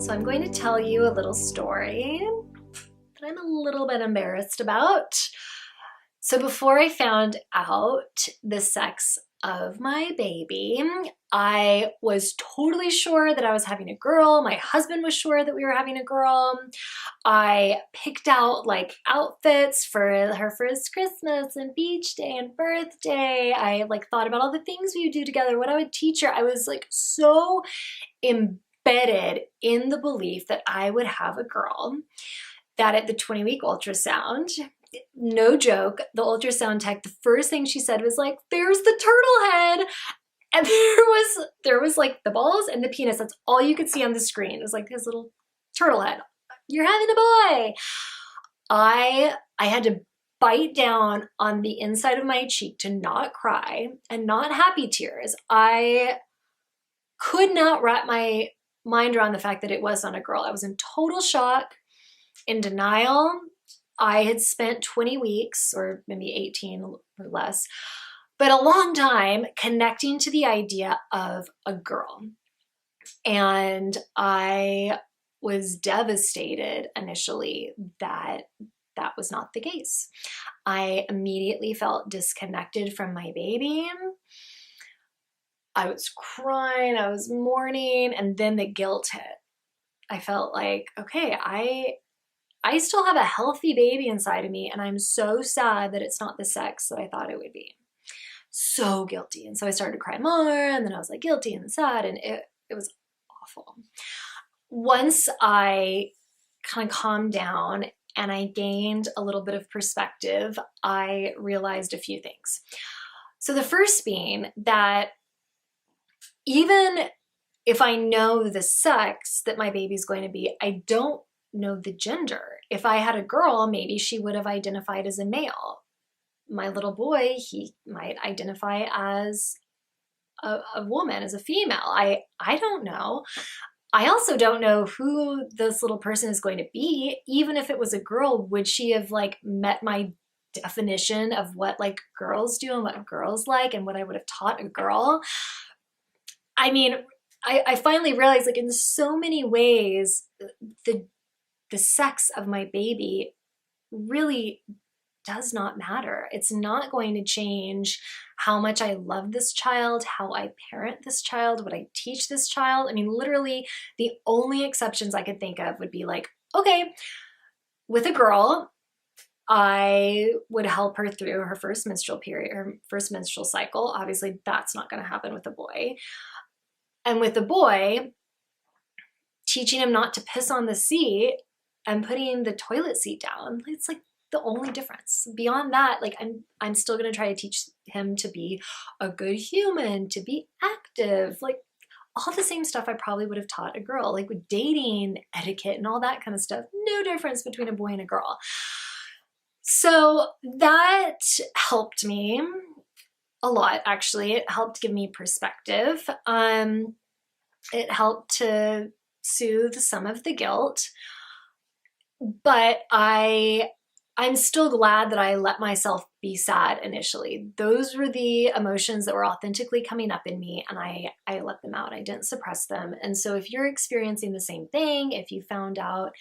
So I'm going to tell you a little story that I'm a little bit embarrassed about. So before I found out the sex of my baby, I was totally sure that I was having a girl. My husband was sure that we were having a girl. I picked out like outfits for her for his Christmas and beach day and birthday. I like thought about all the things we would do together, what I would teach her. I was like so embedded in the belief that I would have a girl, that at the 20-week ultrasound, no joke, the ultrasound tech, the first thing she said was like, "There's the turtle head." And there was like the balls and the penis. That's all you could see on the screen. It was like his little turtle head. You're having a boy. I had to bite down on the inside of my cheek to not cry, and not happy tears. I could not wrap my mind around the fact that it was not a girl. I was in total shock, in denial. I had spent 20 weeks, or maybe 18 or less, but a long time connecting to the idea of a girl. And I was devastated initially that that was not the case. I immediately felt disconnected from my baby. I was crying, I was mourning, and then the guilt hit. I felt like, okay, I still have a healthy baby inside of me, and I'm so sad that it's not the sex that I thought it would be. So guilty. And so I started to cry more, and then I was like guilty and sad, and it was awful. Once I kind of calmed down and I gained a little bit of perspective, I realized a few things. So the first being that even if I know the sex that my baby's going to be, I don't know the gender. If I had a girl, maybe she would have identified as a male. My little boy, he might identify as a woman, as a female. I don't know. I also don't know who this little person is going to be. Even if it was a girl, would she have like met my definition of what like girls do and what girls like and what I would have taught a girl? I mean, I finally realized, like, in so many ways, the sex of my baby really does not matter. It's not going to change how much I love this child, how I parent this child, what I teach this child. I mean, literally the only exceptions I could think of would be like, okay, with a girl, I would help her through her first menstrual period, her first menstrual cycle. Obviously, that's not going to happen with a boy. And with the boy, teaching him not to piss on the seat and putting the toilet seat down, it's like the only difference. Beyond that, like I'm still gonna try to teach him to be a good human, to be active, like all the same stuff I probably would have taught a girl, like with dating etiquette and all that kind of stuff. No difference between a boy and a girl. So that helped me a lot, actually. It helped give me perspective. It helped to soothe some of the guilt, but I'm still glad that I let myself be sad initially. Those were the emotions that were authentically coming up in me, and I let them out. I didn't suppress them. And so if you're experiencing the same thing, if you found out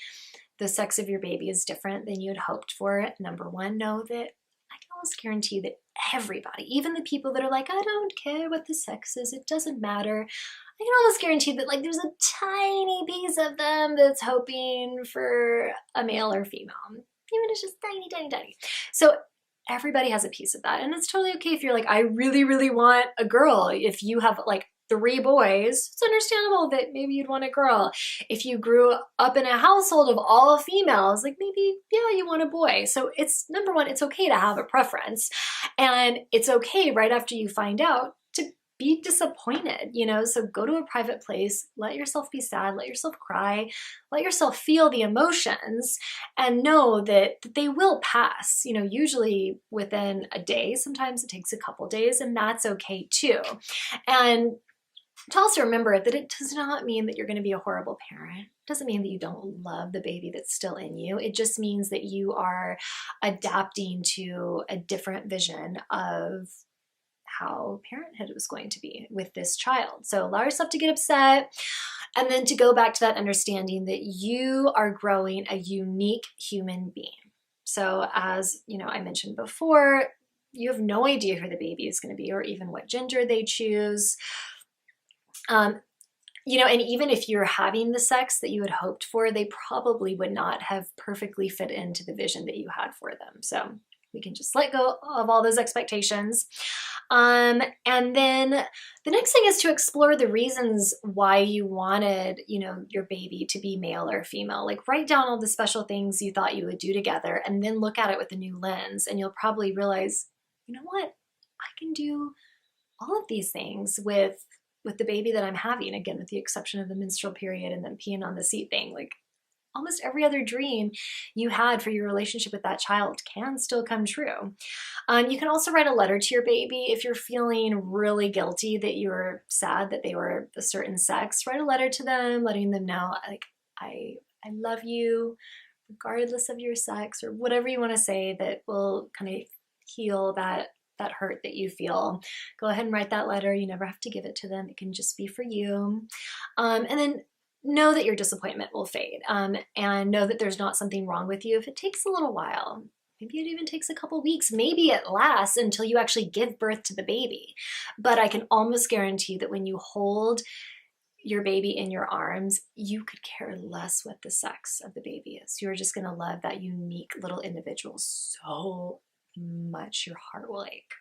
the sex of your baby is different than you had hoped for, number one, know that I can almost guarantee that everybody, even the people that are like, I don't care what the sex is, it doesn't matter, I can almost guarantee that like there's a tiny piece of them that's hoping for a male or female, even if it's just tiny, tiny, tiny. So everybody has a piece of that, and it's totally okay if you're like, I really, really want a girl. If you have like 3 boys, it's understandable that maybe you'd want a girl. If you grew up in a household of all females, like maybe, yeah, you want a boy. So it's, number one, it's okay to have a preference. And it's okay right after you find out to be disappointed, you know? So go to a private place, let yourself be sad, let yourself cry, let yourself feel the emotions, and know that they will pass, you know, usually within a day. Sometimes it takes a couple days, and that's okay too. And to also remember that it does not mean that you're going to be a horrible parent. It doesn't mean that you don't love the baby that's still in you. It just means that you are adapting to a different vision of how parenthood was going to be with this child. So allow yourself to get upset. And then to go back to that understanding that you are growing a unique human being. So as you know, I mentioned before, you have no idea who the baby is going to be or even what gender they choose. You know, and even if you're having the sex that you had hoped for, they probably would not have perfectly fit into the vision that you had for them. So we can just let go of all those expectations. And then the next thing is to explore the reasons why you wanted, you know, your baby to be male or female. Like write down all the special things you thought you would do together and then look at it with a new lens. And you'll probably realize, you know what, I can do all of these things with the baby that I'm having, again, with the exception of the menstrual period and then peeing on the seat thing. Like almost every other dream you had for your relationship with that child can still come true. You can also write a letter to your baby if you're feeling really guilty that you were sad that they were a certain sex. Write a letter to them, letting them know, like, I love you regardless of your sex, or whatever you want to say that will kind of heal that hurt that you feel. Go ahead and write that letter. You never have to give it to them. It can just be for you. And then know that your disappointment will fade, and know that there's not something wrong with you if it takes a little while. Maybe it even takes a couple weeks. Maybe it lasts until you actually give birth to the baby. But I can almost guarantee that when you hold your baby in your arms, you could care less what the sex of the baby is. You're just going to love that unique little individual so much your heart will ache.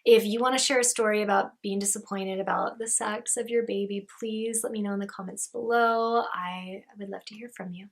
If you want to share a story about being disappointed about the sex of your baby, please let me know in the comments below. I would love to hear from you.